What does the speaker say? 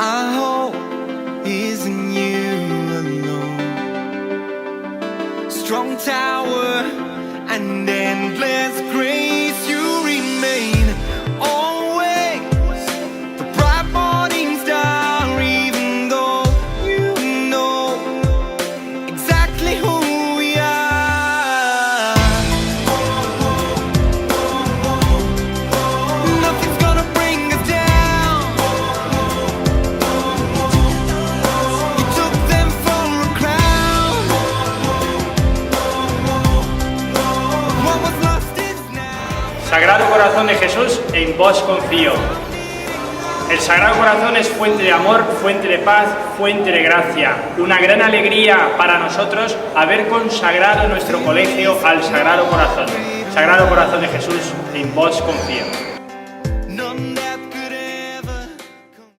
Our hope is in you alone. Strong tower and endless grace, you remain always the bright morning star, even though you know exactly who we are. Nothing's gonna bring us down. You took them for a crown. What was lost is now. Sagrado Corazón de Jesús, en vos confío. El Sagrado Corazón es fuente de amor, fuente de paz, fuente de gracia. Una gran alegría para nosotros haber consagrado nuestro colegio al Sagrado Corazón. Sagrado Corazón de Jesús, en vos confío.